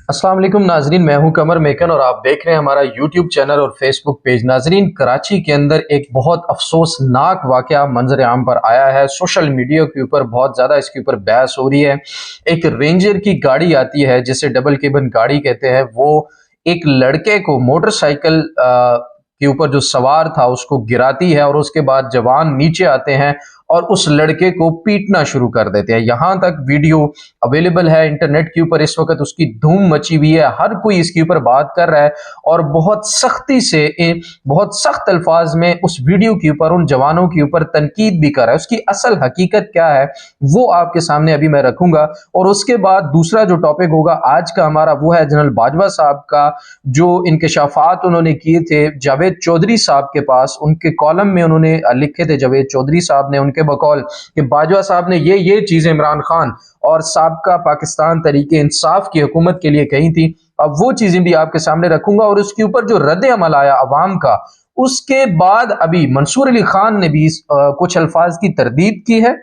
अस्सलाम वालेकुम नाजरीन, मैं हूं कमर मेकन और आप देख रहे हैं हमारा यूट्यूब चैनल और फेसबुक पेज। नाजरीन, कराची के अंदर एक बहुत अफसोसनाक वाकया मंजर आम पर आया है। सोशल मीडिया के ऊपर बहुत ज़्यादा इसके ऊपर बहस हो रही है। एक रेंजर की गाड़ी आती है जिसे डबल केबन गाड़ी कहते हैं, वो एक लड़के को मोटरसाइकिल के ऊपर जो सवार था उसको गिराती है और उसके बाद जवान नीचे आते हैं और उस लड़के को पीटना शुरू कर देते हैं। यहां तक वीडियो अवेलेबल है इंटरनेट के ऊपर, इस वक्त उसकी धूम मची हुई है, हर कोई इसके ऊपर बात कर रहा है और बहुत सख्ती से बहुत सख्त अल्फाज में उस वीडियो के ऊपर उन जवानों के ऊपर तनकीद भी कर रहा है। उसकी असल हकीकत क्या है वो आपके सामने अभी मैं रखूंगा। और उसके बाद दूसरा जो टॉपिक होगा आज का हमारा वो है जनरल बाजवा साहब का, जो इंकशाफात उन्होंने किए थे जावेद चौधरी साहब के पास। उनके कॉलम में उन्होंने लिखे थे जावेद चौधरी साहब ने उनके बकौल कि बाजवा साहब ने ये चीजें इमरान खान और साबका पाकिस्तान तरीके इंसाफ की हुकूमत के लिए कही थी। अब वो चीजें भी आपके सामने रखूंगा और उसके ऊपर जो रद्द अमल आया अवाम का, उसके बाद अभी मंसूर अली खान ने भी कुछ अल्फाज की तरदीद की है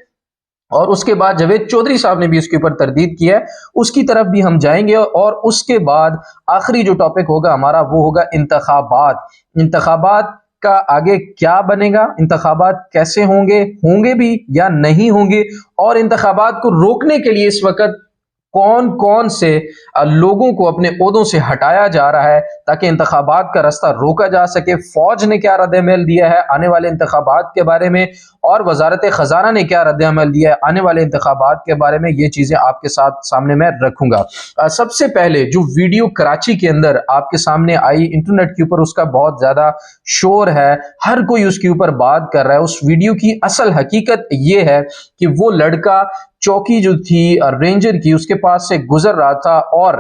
और उसके बाद जावेद चौधरी साहब ने भी इसके ऊपर तरदीद की है, उसकी तरफ भी हम जाएंगे। और उसके बाद आखिरी जो टॉपिक होगा हमारा वो होगा इंतखाबात। इंतखाबात का आगे क्या बनेगा, इंतखाबात कैसे होंगे, होंगे भी या नहीं होंगे, और इंतखाबात को रोकने के लिए इस वक्त कौन कौन से लोगों को अपने ओहदों से हटाया जा रहा है ताकि इंतखाबात का रास्ता रोका जा सके। फौज ने क्या रद्द-ए-अमल दिया है आने वाले इंतखाबात के बारे में, और वजारत खजाना ने क्या रद्द-ए-अमल दिया है आने वाले इंतखाबात के बारे में, ये चीजें आपके साथ सामने मैं रखूंगा। सबसे पहले जो वीडियो कराची के अंदर आपके सामने आई इंटरनेट के ऊपर, उसका बहुत ज्यादा शोर है, हर कोई उसके ऊपर बात कर रहा है। उस वीडियो की असल हकीकत ये है कि वो लड़का चौकी जो थी रेंजर की उसके पास से गुजर रहा था और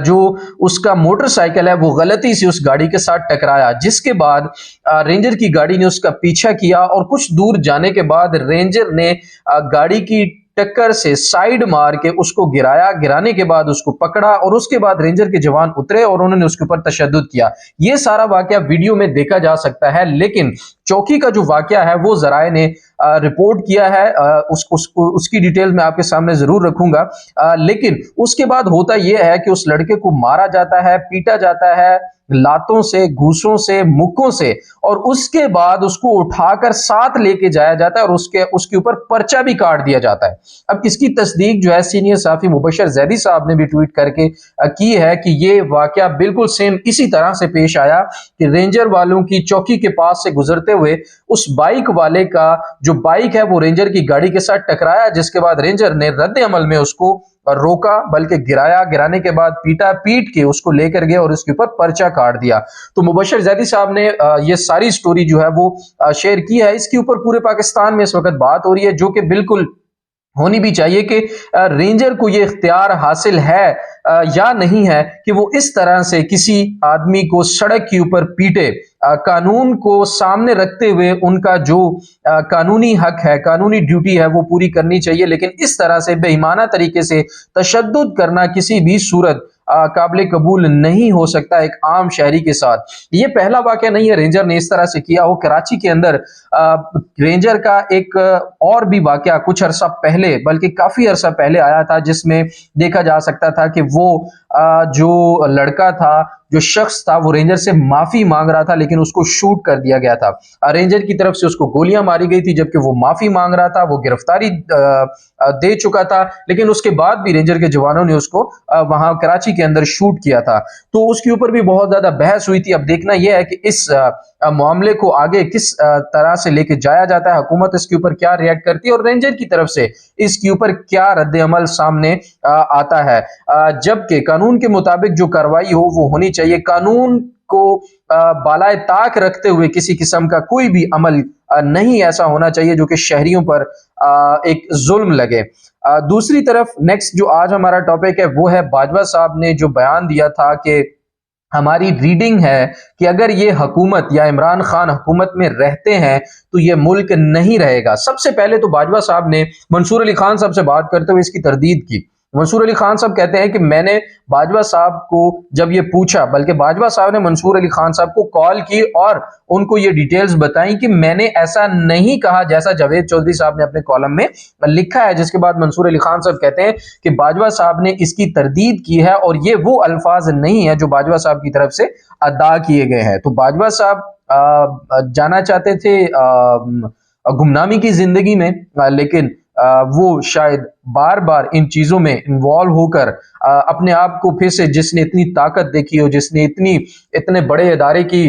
जो उसका मोटरसाइकिल है वो गलती से उस गाड़ी के साथ टकराया, जिसके बाद रेंजर की गाड़ी ने उसका पीछा किया और कुछ दूर जाने के बाद रेंजर ने गाड़ी की टक्कर से साइड मार के उसको गिराया। गिराने के बाद उसको पकड़ा और उसके बाद रेंजर के जवान उतरे और उन्होंने उसके ऊपर तशद्दुद किया। ये सारा वाकया वीडियो में देखा जा सकता है, लेकिन चौकी का जो वाकया है वो जराए ने रिपोर्ट किया है। उसकी डिटेल मैं आपके सामने जरूर रखूंगा। लेकिन उसके बाद होता यह है कि उस लड़के को मारा जाता है, पीटा जाता है लातों से, घूसों से, मुक्कों से, और उसके बाद उसको उठाकर साथ लेके जाया जाता है और उसके ऊपर पर्चा भी काट दिया जाता है। अब इसकी तस्दीक जो है सीनियर सहाफी मुबशर जैदी साहब ने भी ट्वीट करके की है कि ये वाकया बिल्कुल सेम इसी तरह से पेश आया कि रेंजर वालों की चौकी के पास से गुजरते हुए उस बाइक वाले का जो बाइक है वो रेंजर की गाड़ी के साथ टकराया, जिसके बाद रेंजर ने रद्द अमल में उसको रोका, बल्कि गिराया, गिराने के बाद पीटा, पीट के उसको लेकर गया और उसके ऊपर पर्चा काट दिया। तो मुबशर जैदी साहब ने ये सारी स्टोरी जो है वो शेयर की है। इसके ऊपर पूरे पाकिस्तान में इस वक्त बात हो रही है, जो कि बिल्कुल होनी भी चाहिए कि रेंजर को ये इख्तियार हासिल है या नहीं है कि वो इस तरह से किसी आदमी को सड़क के ऊपर पीटे। कानून को सामने रखते हुए उनका जो कानूनी हक है, कानूनी ड्यूटी है, वो पूरी करनी चाहिए, लेकिन इस तरह से बेईमाना तरीके से तशद्दुद करना किसी भी सूरत काबिल कबूल नहीं हो सकता एक आम शहरी के साथ। ये पहला वाकया नहीं है रेंजर ने इस तरह से किया हो। कराची के अंदर रेंजर का एक और भी वाकया कुछ अरसा पहले, बल्कि काफी अरसा पहले आया था, जिसमें देखा जा सकता था कि वो जो लड़का था, जो शख्स था, वो रेंजर से माफी मांग रहा था लेकिन उसको शूट कर दिया गया था। रेंजर की तरफ से उसको गोलियां मारी गई थी जबकि वो माफी मांग रहा था, वो गिरफ्तारी दे चुका था, लेकिन उसके बाद भी रेंजर के जवानों ने उसको वहां कराची के अंदर शूट किया था। तो उसके ऊपर भी बहुत ज्यादा बहस हुई थी। अब देखना यह है कि इस मामले को आगे किस तरह से लेके जाया जाता है, हुकूमत इसके ऊपर क्या रिएक्ट करती है और रेंजर की तरफ से इसके ऊपर क्या रद्द अमल सामने आता है। जबकि कानून के मुताबिक जो कार्रवाई हो वो होनी चाहिए। कानून को बालाए ताक रखते हुए किसी किस्म का कोई भी अमल नहीं ऐसा होना चाहिए जो कि शहरियों पर एक जुल्म लगे। दूसरी तरफ नेक्स्ट जो आज हमारा टॉपिक है वो है बाजवा साहब ने जो बयान दिया था कि हमारी रीडिंग है कि अगर ये हुकूमत या इमरान खान हुकूमत में रहते हैं तो ये मुल्क नहीं रहेगा। सबसे पहले तो बाजवा साहब ने मंसूर अली खान साहब से बात करते हुए इसकी तरदीद की। منصور علی خان صاحب کہتے ہیں کہ میں نے باجوہ صاحب کو جب یہ پوچھا، بلکہ باجوہ صاحب نے منصور علی خان صاحب کو کال کی اور ان کو یہ ڈیٹیلز بتائیں کہ میں نے ایسا نہیں کہا جیسا جاوید چودھری صاحب نے اپنے کالم میں لکھا ہے، جس کے بعد منصور علی خان صاحب کہتے ہیں کہ باجوہ صاحب نے اس کی تردید کی ہے اور یہ وہ الفاظ نہیں ہے جو باجوہ صاحب کی طرف سے ادا کیے گئے ہیں۔ تو باجوہ صاحب جانا چاہتے تھے گمنامی کی زندگی میں، لیکن وہ شاید بار بار ان چیزوں میں انوالو ہو کر اپنے آپ کو پھر سے، جس نے اتنی طاقت دیکھی ہو، جس نے اتنے بڑے ادارے کی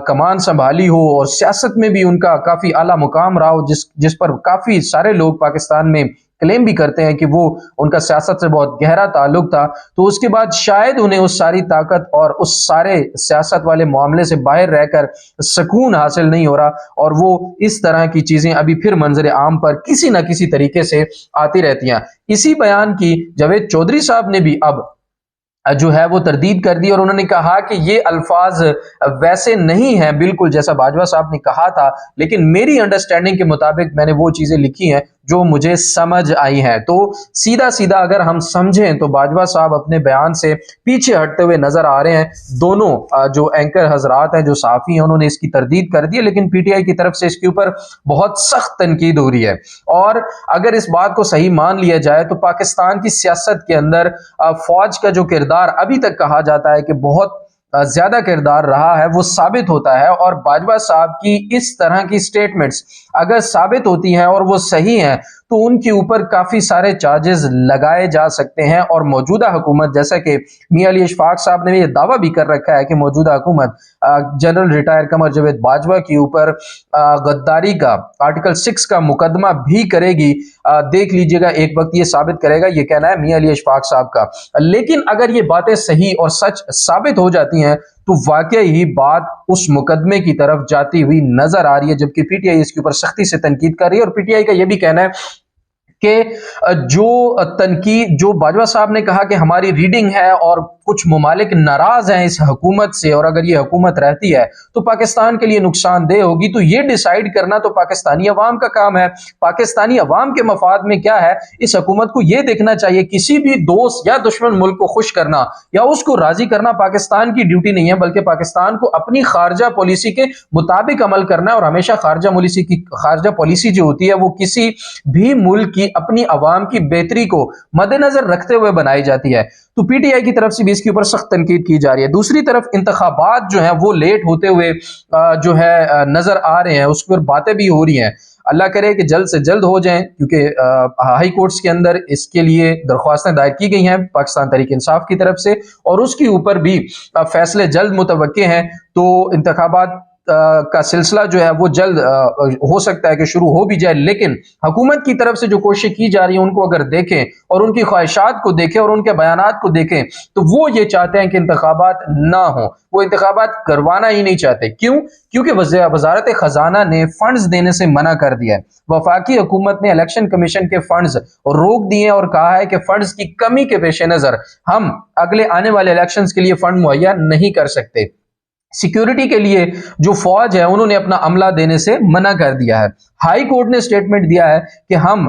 کمان سنبھالی ہو اور سیاست میں بھی ان کا کافی اعلیٰ مقام رہا ہو، جس پر کافی سارے لوگ پاکستان میں کلیم بھی کرتے ہیں کہ وہ ان کا سیاست سے بہت گہرا تعلق تھا، تو اس کے بعد شاید انہیں اس ساری طاقت اور اس سارے سیاست والے معاملے سے باہر رہ کر سکون حاصل نہیں ہو رہا، اور وہ اس طرح کی چیزیں ابھی پھر منظر عام پر کسی نہ کسی طریقے سے آتی رہتی ہیں۔ اسی بیان کی جاوید چودھری صاحب نے بھی اب جو ہے وہ تردید کر دی، اور انہوں نے کہا کہ یہ الفاظ ویسے نہیں ہیں بالکل جیسا باجوہ صاحب نے کہا تھا، لیکن میری انڈرسٹینڈنگ کے مطابق میں نے وہ چیزیں لکھی ہیں جو مجھے سمجھ آئی ہیں۔ تو سیدھا سیدھا اگر ہم سمجھیں تو باجوہ صاحب اپنے بیان سے پیچھے ہٹتے ہوئے نظر آ رہے ہیں۔ دونوں جو اینکر حضرات ہیں، جو صحافی ہیں، انہوں نے اس کی تردید کر دی ہے، لیکن پی ٹی آئی کی طرف سے اس کے اوپر بہت سخت تنقید ہو رہی ہے۔ اور اگر اس بات کو صحیح مان لیا جائے تو پاکستان کی سیاست کے اندر فوج کا جو کردار ابھی تک کہا جاتا ہے کہ بہت زیادہ کردار رہا ہے، وہ ثابت ہوتا ہے، اور باجوہ صاحب کی اس طرح کی سٹیٹمنٹس اگر ثابت ہوتی ہیں اور وہ صحیح ہیں تو ان کے اوپر کافی سارے چارجز لگائے جا سکتے ہیں، اور موجودہ حکومت، جیسا کہ میاں علی اشفاق صاحب نے یہ دعویٰ بھی کر رکھا ہے کہ موجودہ حکومت جنرل ریٹائر قمر جاوید باجوہ کے اوپر غداری کا آرٹیکل 6 کا مقدمہ بھی کرے گی۔ دیکھ لیجئے گا، ایک وقت یہ ثابت کرے گا، یہ کہنا ہے میاں علی اشفاق صاحب کا۔ لیکن اگر یہ باتیں صحیح اور سچ ثابت ہو جاتی ہیں تو واقعی ہی بات اس مقدمے کی طرف جاتی ہوئی نظر آ رہی ہے، جبکہ پی ٹی آئی اس کے اوپر سختی سے تنقید کر رہی ہے۔ اور پی ٹی آئی کا یہ بھی کہنا ہے کہ جو تنقید، جو باجوہ صاحب نے کہا کہ ہماری ریڈنگ ہے اور کچھ ممالک ناراض ہیں اس حکومت سے، اور اگر یہ حکومت رہتی ہے تو پاکستان کے لیے نقصان دہ ہوگی، تو یہ ڈیسائیڈ کرنا تو پاکستانی عوام کا کام ہے۔ پاکستانی عوام کے مفاد میں کیا ہے، اس حکومت کو یہ دیکھنا چاہیے۔ کسی بھی دوست یا دشمن ملک کو خوش کرنا یا اس کو راضی کرنا پاکستان کی ڈیوٹی نہیں ہے، بلکہ پاکستان کو اپنی خارجہ پالیسی کے مطابق عمل کرنا ہے، اور ہمیشہ خارجہ پالیسی جو ہوتی ہے وہ کسی بھی ملک کی اپنی عوام کی بہتری کو مد نظر رکھتے ہوئے بنائی جاتی ہے۔ تو پی ٹی آئی کی طرف سے بھی اس کے اوپر سخت تنقید کی جا رہی ہے۔ دوسری طرف انتخابات جو ہیں وہ لیٹ ہوتے ہوئے جو ہے نظر آ رہے ہیں، اس پر باتیں بھی ہو رہی ہیں۔ اللہ کرے کہ جلد سے جلد ہو جائیں، کیونکہ ہائی کورٹس کے اندر اس کے لیے درخواستیں دائر کی گئی ہیں پاکستان تحریک انصاف کی طرف سے، اور اس کے اوپر بھی فیصلے جلد متوقع ہیں۔ تو انتخابات کا سلسلہ جو ہے وہ جلد ہو سکتا ہے کہ شروع ہو بھی جائے، لیکن حکومت کی طرف سے جو کوشش کی جا رہی ہے ان کو اگر دیکھیں اور ان کی خواہشات کو دیکھیں اور ان کے بیانات کو دیکھیں تو وہ یہ چاہتے ہیں کہ انتخابات نہ ہوں، وہ انتخابات کروانا ہی نہیں چاہتے۔ کیوں؟ کیونکہ وزارت خزانہ نے فنڈز دینے سے منع کر دیا ہے۔ وفاقی حکومت نے الیکشن کمیشن کے فنڈز روک دیے اور کہا ہے کہ فنڈز کی کمی کے پیش نظر ہم اگلے آنے والے الیکشنز کے لیے فنڈ مہیا نہیں کر سکتے۔ سیکیورٹی کے لیے جو فوج ہے انہوں نے اپنا عملہ دینے سے منع کر دیا ہے۔ ہائی کورٹ نے سٹیٹمنٹ دیا ہے کہ ہم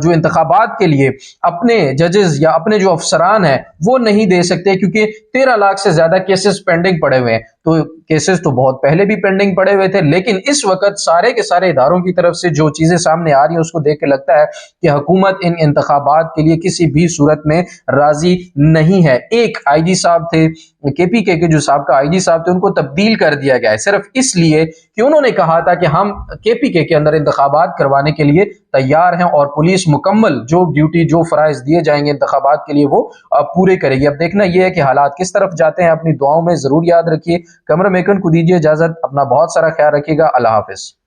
جو انتخابات کے لیے اپنے ججز یا اپنے جو افسران ہیں وہ نہیں دے سکتے، کیونکہ 13 لاکھ سے زیادہ کیسز پینڈنگ پڑے ہوئے ہیں۔ تو کیسز تو بہت پہلے بھی پینڈنگ پڑے ہوئے تھے، لیکن اس وقت سارے کے سارے اداروں کی طرف سے جو چیزیں سامنے آ رہی ہیں اس کو دیکھ کے لگتا ہے کہ حکومت ان انتخابات کے لیے کسی بھی صورت میں راضی نہیں ہے۔ ایک آئی جی صاحب تھے، کے پی کے جو سابقہ آئی جی صاحب تھے، ان کو تبدیل کر دیا گیا ہے صرف اس لیے کہ انہوں نے کہا تھا کہ ہم کے پی کے اندر انتخابات کروانے کے لیے تیار ہیں، اور پولیس مکمل جو ڈیوٹی، جو فرائض دیے جائیں گے انتخابات کے لیے وہ پورے کرے گی۔ اب دیکھنا یہ ہے کہ حالات کس طرف جاتے ہیں۔ اپنی دعاؤں میں ضرور یاد رکھیے۔ کمر میکن کو دیجیے اجازت، اپنا بہت سارا خیال رکھیے گا۔ اللہ حافظ۔